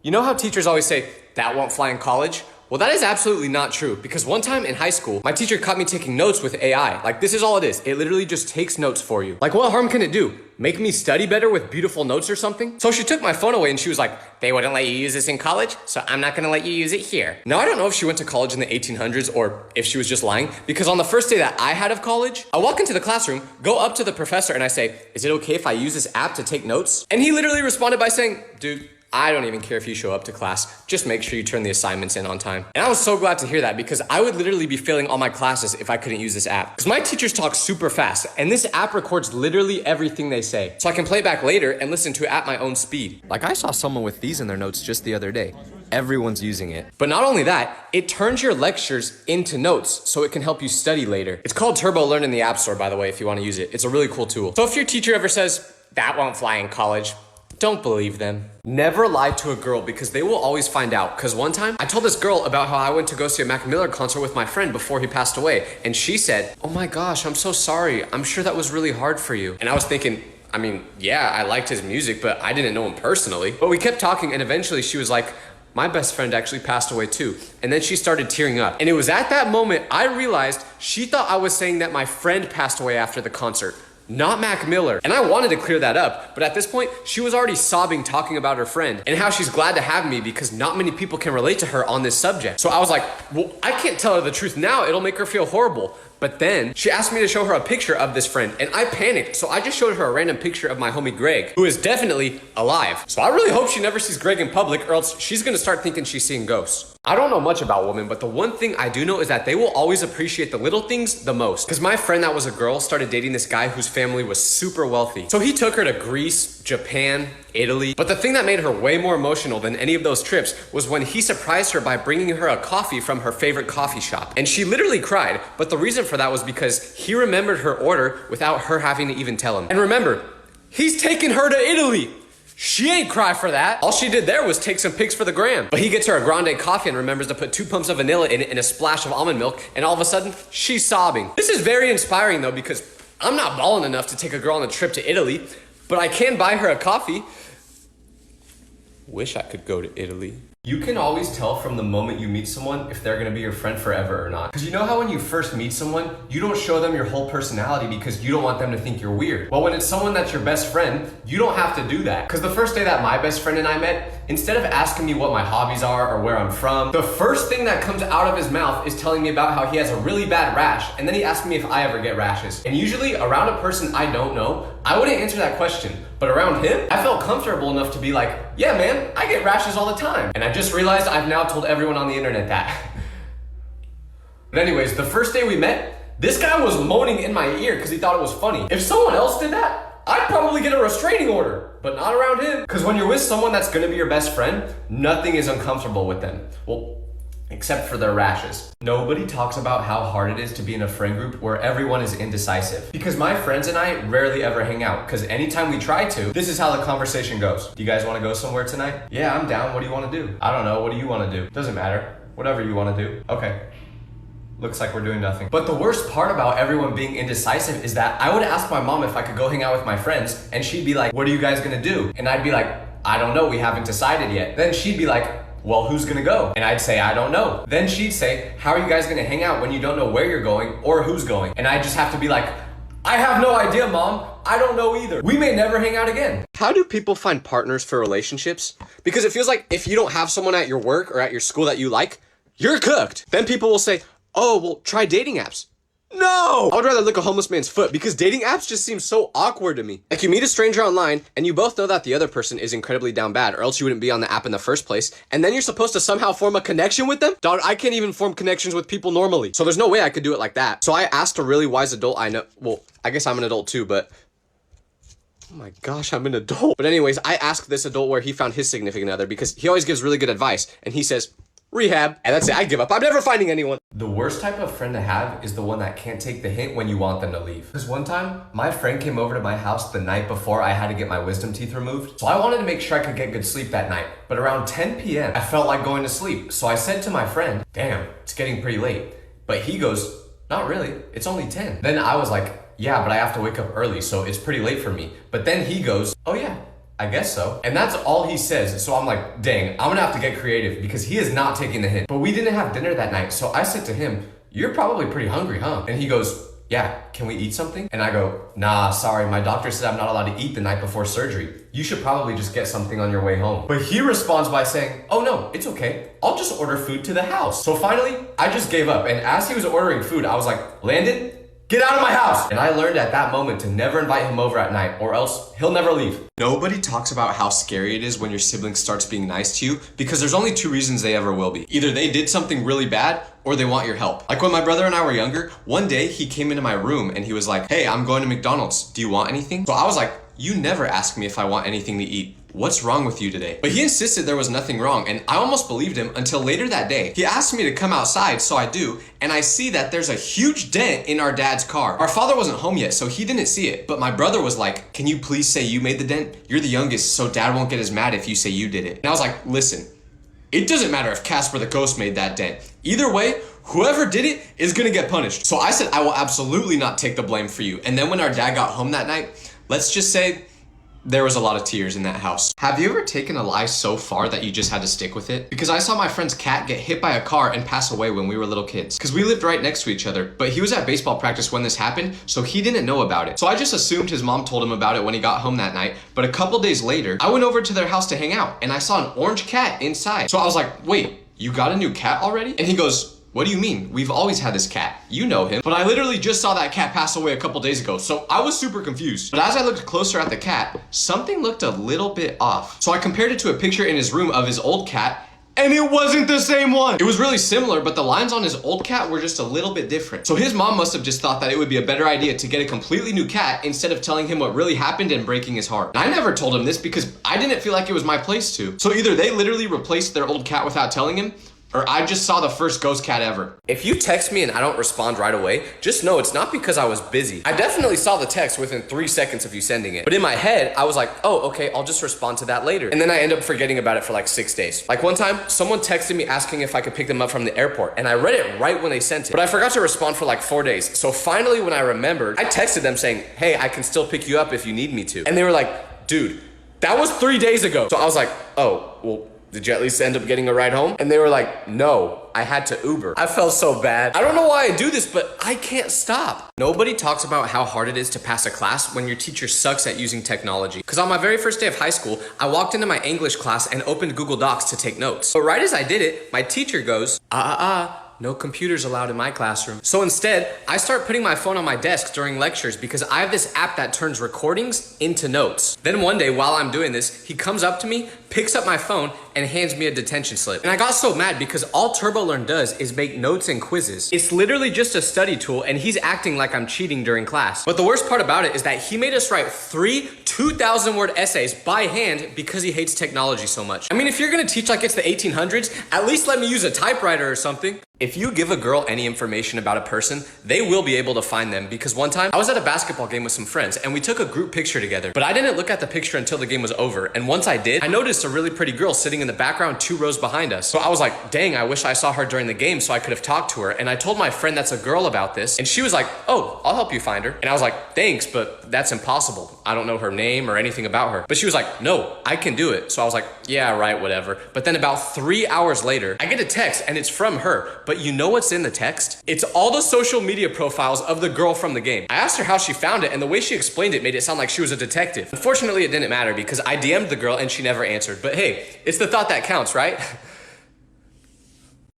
You know how teachers always say, that won't fly in college? Well, that is absolutely not true, because one time in high school, my teacher caught me taking notes with AI. Like, this is all it is. It literally just takes notes for you. Like, what harm can it do? Make me study better with beautiful notes or something? So she took my phone away and she was like, they wouldn't let you use this in college, so I'm not gonna let you use it here. Now, I don't know if she went to college in the 1800s or if she was just lying, because on the first day that I had of college, I walk into the classroom, go up to the professor and I say, is it okay if I use this app to take notes? And he literally responded by saying, dude, I don't even care if you show up to class. Just make sure you turn the assignments in on time. And I was so glad to hear that because I would literally be failing all my classes if I couldn't use this app. Because my teachers talk super fast and this app records literally everything they say. So I can play back later and listen to it at my own speed. Like I saw someone with these in their notes just the other day. Everyone's using it. But not only that, it turns your lectures into notes so it can help you study later. It's called Turbo Learn in the App Store, by the way, if you want to use it. It's a really cool tool. So if your teacher ever says, that won't fly in college, don't believe them. Never lie to a girl because they will always find out. Because one time, I told this girl about how I went to go see a Mac Miller concert with my friend before he passed away. And she said, oh my gosh, I'm so sorry. I'm sure that was really hard for you. And I was thinking, I mean, yeah, I liked his music, but I didn't know him personally. But we kept talking and eventually she was like, my best friend actually passed away too. And then she started tearing up. And it was at that moment I realized she thought I was saying that my friend passed away after the concert, not Mac Miller. And I wanted to clear that up, but at this point, she was already sobbing talking about her friend and how she's glad to have me because not many people can relate to her on this subject. So I was like, well, I can't tell her the truth now. It'll make her feel horrible. But then she asked me to show her a picture of this friend and I panicked. So I just showed her a random picture of my homie Greg, who is definitely alive. So I really hope she never sees Greg in public or else she's gonna start thinking she's seeing ghosts. I don't know much about women, but the one thing I do know is that they will always appreciate the little things the most. Because my friend that was a girl started dating this guy whose family was super wealthy. So he took her to Greece, Japan, Italy. But the thing that made her way more emotional than any of those trips was when he surprised her by bringing her a coffee from her favorite coffee shop. And she literally cried, but the reason for that was because he remembered her order without her having to even tell him. And remember, he's taking her to Italy. She ain't cry for that. All she did there was take some pics for the gram. But he gets her a grande coffee and remembers to put 2 pumps of vanilla in it and a splash of almond milk, and all of a sudden, she's sobbing. This is very inspiring though, because I'm not balling enough to take a girl on a trip to Italy, but I can buy her a coffee. Wish I could go to Italy. You can always tell from the moment you meet someone if they're gonna be your friend forever or not. Because you know how when you first meet someone, you don't show them your whole personality because you don't want them to think you're weird. Well, when it's someone that's your best friend, you don't have to do that. Because the first day that my best friend and I met, instead of asking me what my hobbies are or where I'm from, the first thing that comes out of his mouth is telling me about how he has a really bad rash, and then he asked me if I ever get rashes. And usually around a person I don't know, I wouldn't answer that question. But around him, I felt comfortable enough to be like, yeah man, I get rashes all the time. And I just realized I've now told everyone on the internet that. But anyways, the first day we met, this guy was moaning in my ear because he thought it was funny. If someone else did that, I'd probably get a restraining order, but not around him. Because when you're with someone that's gonna be your best friend, nothing is uncomfortable with them. Well, except for their rashes. Nobody talks about how hard it is to be in a friend group where everyone is indecisive. Because my friends and I rarely ever hang out, because anytime we try to, this is how the conversation goes. Do you guys want to go somewhere tonight? Yeah, I'm down. What do you want to do? I don't know. What do you want to do? Doesn't matter. Whatever you want to do. Okay. Looks like we're doing nothing. But the worst part about everyone being indecisive is that I would ask my mom if I could go hang out with my friends, and she'd be like, what are you guys gonna do? And I'd be like, I don't know, we haven't decided yet. Then she'd be like, well, who's gonna go? And I'd say, I don't know. Then she'd say, how are you guys gonna hang out when you don't know where you're going or who's going? And I just have to be like, I have no idea, Mom. I don't know either. We may never hang out again. How do people find partners for relationships? Because it feels like if you don't have someone at your work or at your school that you like, you're cooked. Then people will say, oh, well, try dating apps. No! I would rather lick a homeless man's foot because dating apps just seem so awkward to me. Like you meet a stranger online and you both know that the other person is incredibly down bad or else you wouldn't be on the app in the first place. And then you're supposed to somehow form a connection with them? Dog, I can't even form connections with people normally. So there's no way I could do it like that. So I asked a really wise adult I know. Well, I guess I'm an adult too, but oh my gosh, I'm an adult. But anyways, I asked this adult where he found his significant other because he always gives really good advice. And he says, rehab. And that's it, I give up. I'm never finding anyone. The worst type of friend to have is the one that can't take the hint when you want them to leave. Because one time, my friend came over to my house the night before I had to get my wisdom teeth removed. So I wanted to make sure I could get good sleep that night. But around 10 p.m., I felt like going to sleep. So I said to my friend, damn, it's getting pretty late. But he goes, not really, it's only 10. Then I was like, yeah, but I have to wake up early, so it's pretty late for me. But then he goes, oh yeah, I guess so. And that's all he says. So I'm like, dang, I'm gonna have to get creative because he is not taking the hint. But we didn't have dinner that night. So I said to him, you're probably pretty hungry, huh? And he goes, yeah, can we eat something? And I go, nah, sorry, my doctor said I'm not allowed to eat the night before surgery. You should probably just get something on your way home. But he responds by saying, oh no, it's okay. I'll just order food to the house. So finally, I just gave up. And as he was ordering food, I was like, Landon, get out of my house! And I learned at that moment to never invite him over at night or else he'll never leave. Nobody talks about how scary it is when your sibling starts being nice to you because there's only two reasons they ever will be. Either they did something really bad or they want your help. Like when my brother and I were younger, one day he came into my room and he was like, hey, I'm going to McDonald's. Do you want anything? So I was like, you never ask me if I want anything to eat. What's wrong with you today? But he insisted there was nothing wrong, and I almost believed him until later that day. He asked me to come outside, so I do, and I see that there's a huge dent in our dad's car. Our father wasn't home yet, so he didn't see it, but my brother was like, can you please say you made the dent? You're the youngest, so dad won't get as mad if you say you did it. And I was like, listen, it doesn't matter if Casper the Ghost made that dent. Either way, whoever did it is gonna get punished. So I said, I will absolutely not take the blame for you. And then when our dad got home that night, let's just say, there was a lot of tears in that house. Have you ever taken a lie so far that you just had to stick with it? Because I saw my friend's cat get hit by a car and pass away when we were little kids. Because we lived right next to each other, but he was at baseball practice when this happened, so he didn't know about it. So I just assumed his mom told him about it when he got home that night, but a couple days later, I went over to their house to hang out, and I saw an orange cat inside. So I was like, wait, you got a new cat already? And he goes, what do you mean? We've always had this cat. You know him. But I literally just saw that cat pass away a couple days ago, so I was super confused. But as I looked closer at the cat, something looked a little bit off. So I compared it to a picture in his room of his old cat, and it wasn't the same one. It was really similar, but the lines on his old cat were just a little bit different. So his mom must have just thought that it would be a better idea to get a completely new cat instead of telling him what really happened and breaking his heart. And I never told him this because I didn't feel like it was my place to. So either they literally replaced their old cat without telling him, or I just saw the first ghost cat ever. If you text me and I don't respond right away, just know it's not because I was busy. I definitely saw the text within 3 seconds of you sending it. But in my head, I was like, oh, okay, I'll just respond to that later. And then I end up forgetting about it for like 6 days. Like one time, someone texted me asking if I could pick them up from the airport, and I read it right when they sent it. But I forgot to respond for like 4 days. So finally, when I remembered, I texted them saying, hey, I can still pick you up if you need me to. And they were like, dude, that was 3 days ago. So I was like, oh, well, did you at least end up getting a ride home? And they were like, no, I had to Uber. I felt so bad. I don't know why I do this, but I can't stop. Nobody talks about how hard it is to pass a class when your teacher sucks at using technology. Because on my very first day of high school, I walked into my English class and opened Google Docs to take notes. But right as I did it, my teacher goes, no computers allowed in my classroom. So instead, I start putting my phone on my desk during lectures because I have this app that turns recordings into notes. Then one day while I'm doing this, he comes up to me, picks up my phone, and hands me a detention slip. And I got so mad because all TurboLearn does is make notes and quizzes. It's literally just a study tool and he's acting like I'm cheating during class. But the worst part about it is that he made us write 3 2,000-word essays by hand because he hates technology so much. I mean, if you're gonna teach like it's the 1800s, at least let me use a typewriter or something. If you give a girl any information about a person, they will be able to find them because one time I was at a basketball game with some friends and we took a group picture together, but I didn't look at the picture until the game was over. And once I did, I noticed a really pretty girl sitting in the background 2 rows behind us. So I was like, dang, I wish I saw her during the game so I could have talked to her. And I told my friend that's a girl about this and she was like, oh, I'll help you find her. And I was like, thanks, but that's impossible. I don't know her name or anything about her. But she was like, no, I can do it. So I was like, yeah, right, whatever. But then about 3 hours later, I get a text and it's from her. But you know what's in the text? It's all the social media profiles of the girl from the game. I asked her how she found it and the way she explained it made it sound like she was a detective. Unfortunately, it didn't matter because I DM'd the girl and she never answered. But hey, it's the thought that counts, right?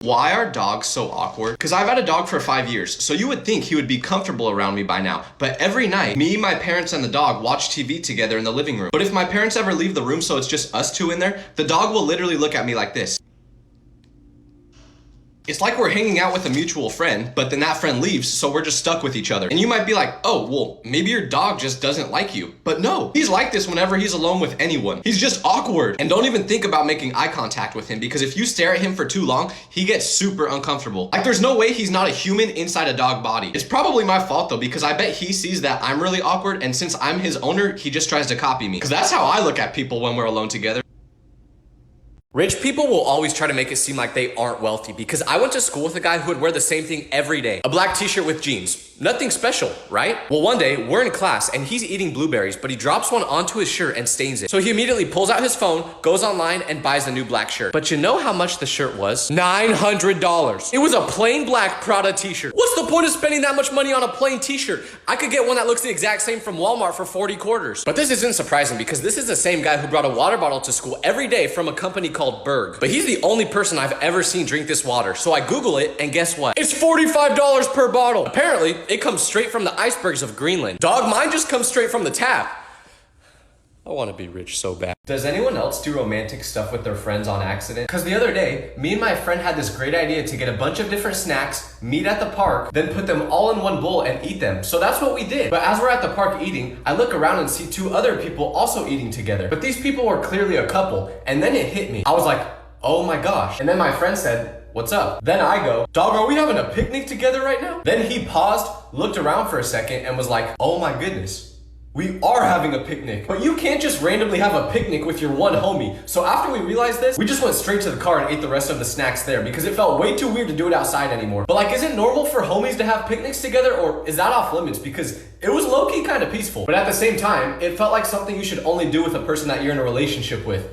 Why are dogs so awkward? Because I've had a dog for 5 years, so you would think he would be comfortable around me by now. But every night, me, my parents, and the dog watch TV together in the living room. But if my parents ever leave the room so it's just us two in there, the dog will literally look at me like this. It's like we're hanging out with a mutual friend, but then that friend leaves, so we're just stuck with each other. And you might be like, oh, well, maybe your dog just doesn't like you. But no, he's like this whenever he's alone with anyone. He's just awkward. And don't even think about making eye contact with him because if you stare at him for too long, he gets super uncomfortable. Like there's no way he's not a human inside a dog body. It's probably my fault though, because I bet he sees that I'm really awkward and since I'm his owner, he just tries to copy me. Because that's how I look at people when we're alone together. Rich people will always try to make it seem like they aren't wealthy because I went to school with a guy who would wear the same thing every day. A black t-shirt with jeans. Nothing special, right? Well, one day we're in class and he's eating blueberries, but he drops one onto his shirt and stains it. So he immediately pulls out his phone, goes online and buys a new black shirt. But you know how much the shirt was? $900. It was a plain black Prada t-shirt. What's the point of spending that much money on a plain t-shirt? I could get one that looks the exact same from Walmart for 40 quarters. But this isn't surprising because this is the same guy who brought a water bottle to school every day from a company called Berg. But he's the only person I've ever seen drink this water. So I Google it and guess what? It's $45 per bottle. Apparently, it comes straight from the icebergs of Greenland. Dog, mine just comes straight from the tap. I want to be rich so bad. Does anyone else do romantic stuff with their friends on accident? Because the other day, me and my friend had this great idea to get a bunch of different snacks, meet at the park, then put them all in one bowl and eat them. So that's what we did. But as we're at the park eating, I look around and see two other people also eating together. But these people were clearly a couple, and then it hit me. I was like, oh my gosh. And then my friend said, what's up? Then I go, dog, are we having a picnic together right now? Then he paused, looked around for a second and was like, oh my goodness. We are having a picnic. But you can't just randomly have a picnic with your one homie. So after we realized this, we just went straight to the car and ate the rest of the snacks there because it felt way too weird to do it outside anymore. But like, is it normal for homies to have picnics together or is that off limits? Because it was low-key kind of peaceful. But at the same time, it felt like something you should only do with a person that you're in a relationship with.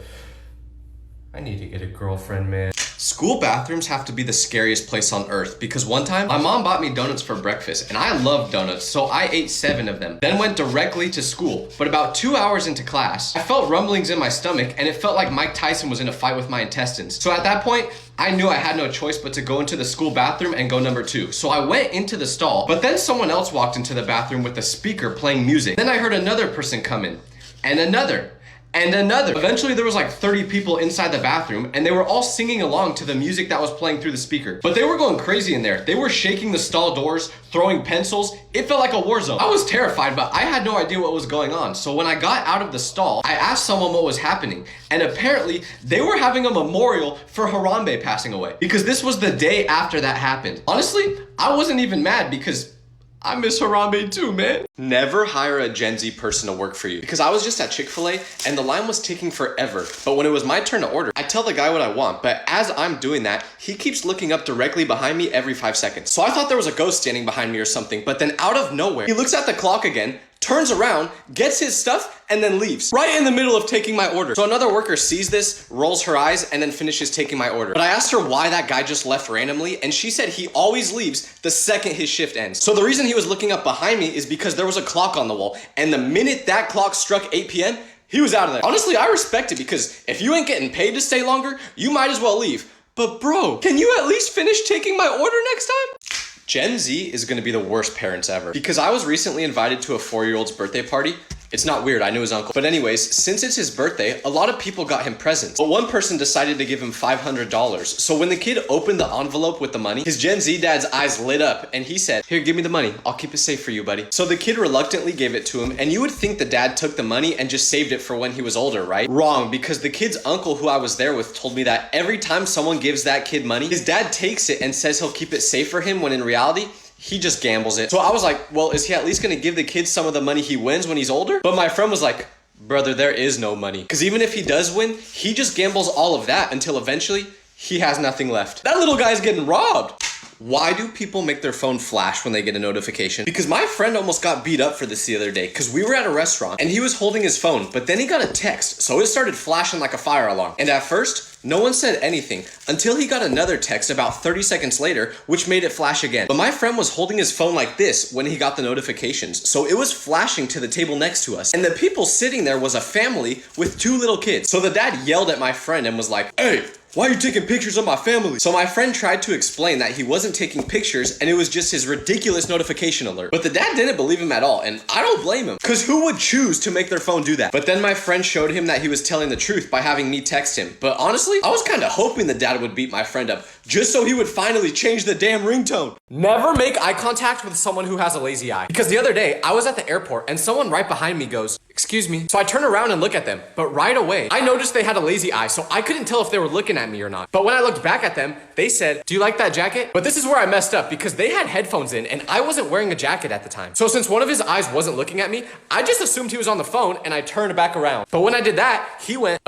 I need to get a girlfriend, man. School bathrooms have to be the scariest place on earth because one time my mom bought me donuts for breakfast and I love donuts, so I ate 7 of them, then went directly to school. But about 2 hours into class, I felt rumblings in my stomach and it felt like Mike Tyson was in a fight with my intestines. So at that point, I knew I had no choice but to go into the school bathroom and go number 2. So I went into the stall, but then someone else walked into the bathroom with a speaker playing music. Then I heard another person come in, and another. And another. Eventually there was like 30 people inside the bathroom and they were all singing along to the music that was playing through the speaker. But they were going crazy in there. They were shaking the stall doors, throwing pencils. It felt like a war zone. I was terrified, but I had no idea what was going on. So when I got out of the stall, I asked someone what was happening. And apparently they were having a memorial for Harambe passing away because this was the day after that happened. Honestly, I wasn't even mad because I miss Harambe too, man. Never hire a Gen Z person to work for you. Because I was just at Chick-fil-A and the line was taking forever. But when it was my turn to order, I tell the guy what I want. But as I'm doing that, he keeps looking up directly behind me every 5 seconds. So I thought there was a ghost standing behind me or something. But then out of nowhere, he looks at the clock again, turns around, gets his stuff, and then leaves. Right in the middle of taking my order. So another worker sees this, rolls her eyes, and then finishes taking my order. But I asked her why that guy just left randomly, and she said he always leaves the second his shift ends. So the reason he was looking up behind me is because there was a clock on the wall, and the minute that clock struck 8 p.m., he was out of there. Honestly, I respect it because if you ain't getting paid to stay longer, you might as well leave. But bro, can you at least finish taking my order next time? Gen Z is gonna be the worst parents ever. Because I was recently invited to a 4-year-old's birthday party. It's not weird, I knew his uncle. But anyways, since it's his birthday, a lot of people got him presents. But one person decided to give him $500. So when the kid opened the envelope with the money, his Gen Z dad's eyes lit up and he said, here, give me the money. I'll keep it safe for you, buddy. So the kid reluctantly gave it to him and you would think the dad took the money and just saved it for when he was older, right? Wrong, because the kid's uncle who I was there with told me that every time someone gives that kid money, his dad takes it and says he'll keep it safe for him when in reality, he just gambles it. So I was like, well, is he at least gonna give the kid some of the money he wins when he's older? But my friend was like, brother, there is no money. Because even if he does win, he just gambles all of that until eventually he has nothing left. That little guy's getting robbed. Why do people make their phone flash when they get a notification? Because my friend almost got beat up for this the other day because we were at a restaurant and he was holding his phone, but then he got a text, so it started flashing like a fire alarm. And at first, no one said anything until he got another text about 30 seconds later, which made it flash again. But my friend was holding his phone like this when he got the notifications, so it was flashing to the table next to us. And the people sitting there was a family with 2 little kids. So the dad yelled at my friend and was like, hey, why are you taking pictures of my family? So my friend tried to explain that he wasn't taking pictures and it was just his ridiculous notification alert. But the dad didn't believe him at all, and I don't blame him. Cause who would choose to make their phone do that? But then my friend showed him that he was telling the truth by having me text him. But honestly, I was kind of hoping the dad would beat my friend up just so he would finally change the damn ringtone. Never make eye contact with someone who has a lazy eye. Because the other day, I was at the airport and someone right behind me goes, excuse me. So I turn around and look at them, but right away, I noticed they had a lazy eye, so I couldn't tell if they were looking at me or not. But when I looked back at them, they said, do you like that jacket? But this is where I messed up because they had headphones in and I wasn't wearing a jacket at the time. So since one of his eyes wasn't looking at me, I just assumed he was on the phone and I turned back around. But when I did that, he went,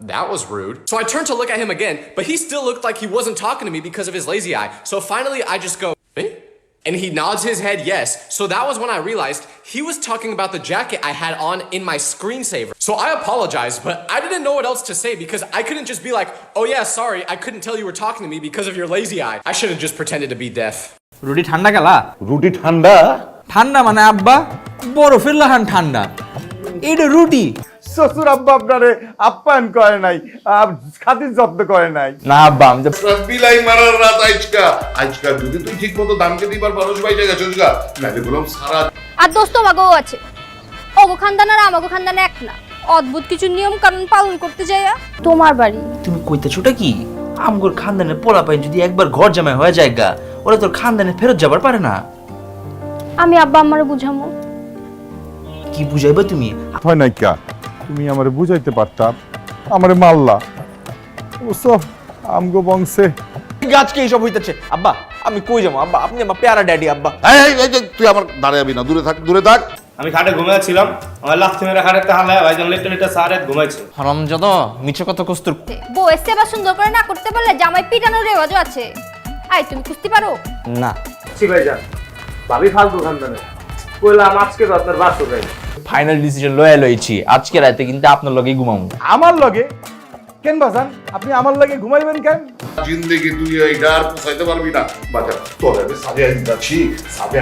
that was rude. So I turned to look at him again, but he still looked like he wasn't talking to me because of his lazy eye. So finally I just go, eh? And he nods his head yes. So that was when I realized he was talking about the jacket I had on in my screensaver. So I apologized, but I didn't know what else to say because I couldn't just be like, oh yeah, sorry, I couldn't tell you were talking to me because of your lazy eye. I should have just pretended to be deaf. রুটি ঠান্ডা গেলা? রুটি ঠান্ডা? ঠান্ডা মানে আব্বা বরফের লাহান ঠান্ডা। এটা রুটি। শ্বশুর আব্বা আপনারে আপ্যায়ন করে নাই, খাতির যত্ন করে নাই। না আব্বা আমি বিলাই মারার রাত আজকা যদি তুই ঠিক মতো দামকে দিবার মানুষ বাইরে গেছিস গা নালে বললাম সারা। আর দোস্ত বাগও আছে, ওগো খানদান আর আমাগো খানদান এক না, অদ্ভুত কিছু নিয়ম কানুন পালন করতে যাইয়া তোমার বাড়ি। তুমি কইতেছোটা কি? আমগোর খানদানের পোলাপাইন যদি একবার ঘর জামাই হয়ে যায় গা, ওরা তোর খানদানে ফেরত যাবার পারে না। আমি আব্বা আমারে বুঝামো। কি বুঝাইবা তুমি? হয় নাই কা, তুমি আমারে বুঝাইতে পারতাম, আমারে মারলা। অবশ্য আমগো বংশে গাছকে এইসব হইতেছে। আব্বা আমি কই যাবো আব্বা, আপনি আমার প্যারা ড্যাডি আব্বা। তুই আমার দাঁড়াবি না, দূরে থাক দূরে থাক। আমি খাটে ঘুমাচ্ছিলাম, আমার লাথি মেরে খাটে তাহলে ভাইজান লেটে লেটে সারে ঘুমাইছে। হারামজাদা মিছে কথা কস্তুর। বউয়ের সেবা সুন্দর করে না করতে পারলে জামাই পিটানোর রেওয়াজও আছে। আই তুমি কুস্তি পারো? না জি ভাইজান, ভাবি ফালতু খানদানে কইলাম আজকে তো আপনার বাসর ভাই। ফাইনাল ডিসিশন লয়ে লইছি, আজকে রাতে কিন্তু আপনার লগেই ঘুমাবো। আমার লগে কেন বাজান? আপনি আমার লগে ঘুমাইবেন কেন? জিন্দেগি তুই এইটা আর পোষাইতে পারবি না বাজার। তোর আমি সাবিয়া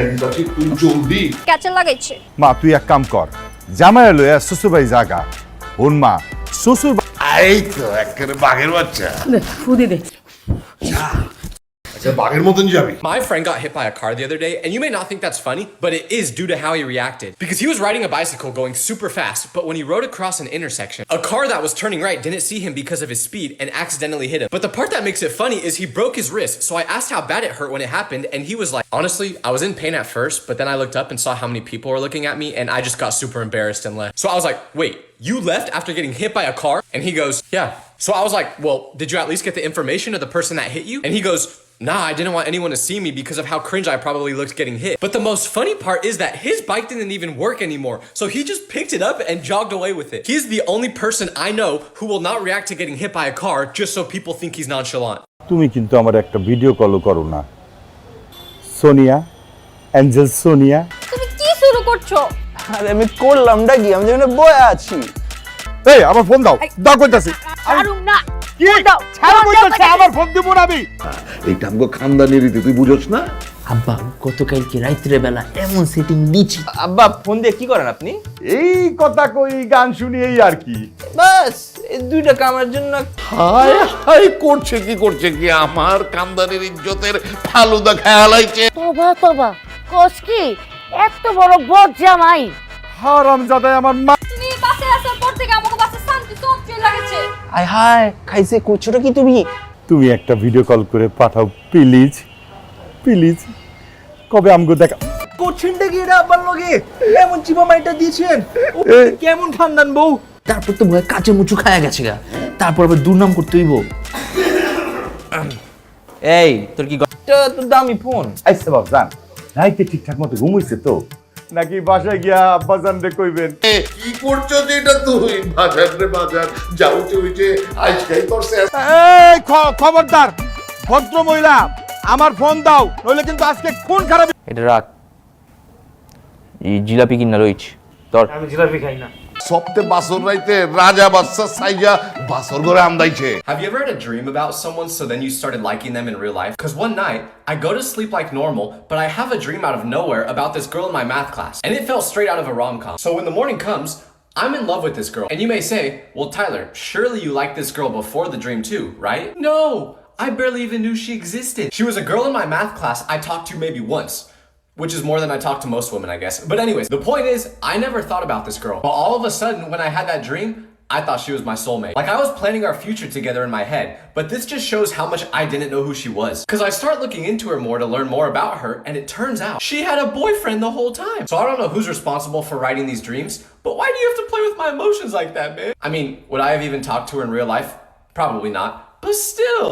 দিতাছি তুই জলদি। ক্যাচে লাগাইছে। মা তুই এক কাম কর, জামাই লইয়া শ্বশুর বাড়ি জাগা। ওন মা শ্বশুর এই তো একেবারে বাঘের বাচ্চা। ফুদি দে। আচ্ছা বাঘের মতন যাবি। My friend got hit by a car the other day, and you may not think that's funny, but it is due to how he reacted. Because he was riding a bicycle going super fast, but when he rode across an intersection, a car that was turning right didn't see him because of his speed and accidentally hit him. But the part that makes it funny is he broke his wrist, so I asked how bad it hurt when it happened, and he was like, honestly, I was in pain at first, but then I looked up and saw how many people were looking at me, and I just got super embarrassed and left. So I was like, wait, you left after getting hit by a car? And he goes, yeah. So I was like, well, did you at least get the information of the person that hit you? And he goes, nah, I didn't want anyone to see me because of how cringe I probably looked getting hit. But the most funny part is that his bike didn't even work anymore. So he just picked it up and jogged away with it. He's the only person I know who will not react to getting hit by a car just so people think he's nonchalant. তুমি কিন্তু আমার একটা video কলও করো না। Sonia, Angel Sonia. তুমি কি শুরু করছো? আরে আমি করলামটা কি? আমি যেন বয়ে আছি। এই আমার ফোন দাও, দাও কইতাছি। ছাড়ুম না। কি দাও? ছাড়ো কইতাছি, আমার ফোন দিব না আমি। এইটা আমগো খানদানি রীতি, তুই বুঝছ না? আব্বা গতকালকে রাত্রে বেলা এমন সেটিং দিছি। আব্বা ফোন দিয়ে কি করেন আপনি? এই কথা কই, গান শুনি, এই আর কি। বাস এই দুইটা কামের জন্য। হায় হায় করছে কি আমার খানদানির ইজ্জতের ফালুদা খেয়ালাইছে। তোবা তোবা, কোস কি এত বড় বদ জামাই। হারামজাদা আমার মা। তুমি বাসে আসার পর থেকে আমাকে বাসে শান্তি সব চলে লাগেছে। আয় হায় খাইছে করছোটা কি তুমি? তুমি একটা ভিডিও কল করে পাঠাও প্লিজ, প্লিজ। কবে আমগো দেখা করছেনটা কি এটা আব্বার লগে? এমন চিপা মাইটা দিয়েছেন, কেমন খানদান বউ। তারপর তো ভয় কাঁচে মুচু খায়া গেছে গা, তারপর আবার দুর্নাম করতে হইব। এই তোর কি তোর দামি ফোন? আইসা বাপ জান, রাইতে ঠিকঠাক মতো ঘুমাইছে তো নাকি বাসায় গিয়া আব্বা জান রে কইবেন? কি করছো যেটা তুই? বাজার রে বাজার যাও হইছে আজকাই করছে। এই খবরদার ভদ্র মহিলা, আমার ফোন দাও, নইলে কিন্তু আজকে খুন খারাপ। এটা রাখ, এই জিলাপি কিনা রইছে তোর। আমি জিলাপি খাই না। সপ্তে বাসর রাইতে রাজা বাদশা সাইজা বাসর ঘরে আমদাইছে। Have you ever had a dream about someone so then you started liking them in real life? Because one night, I go to sleep like normal, but I have a dream out of nowhere about this girl in my math class. And it fell straight out of a rom-com. So when the morning comes, I'm in love with this girl. And you may say, well, Tyler, surely you liked this girl before the dream too, right? No, I barely even knew she existed. She was a girl in my math class I talked to maybe once. Which is more than I talk to most women, I guess. But anyways, the point is, I never thought about this girl. But all of a sudden, when I had that dream, I thought she was my soulmate. Like I was planning our future together in my head. But this just shows how much I didn't know who she was. Because I start looking into her more to learn more about her, and it turns out she had a boyfriend the whole time. So I don't know who's responsible for writing these dreams, but why do you have to play with my emotions like that, man? I mean, would I have even talked to her in real life? Probably not. But still.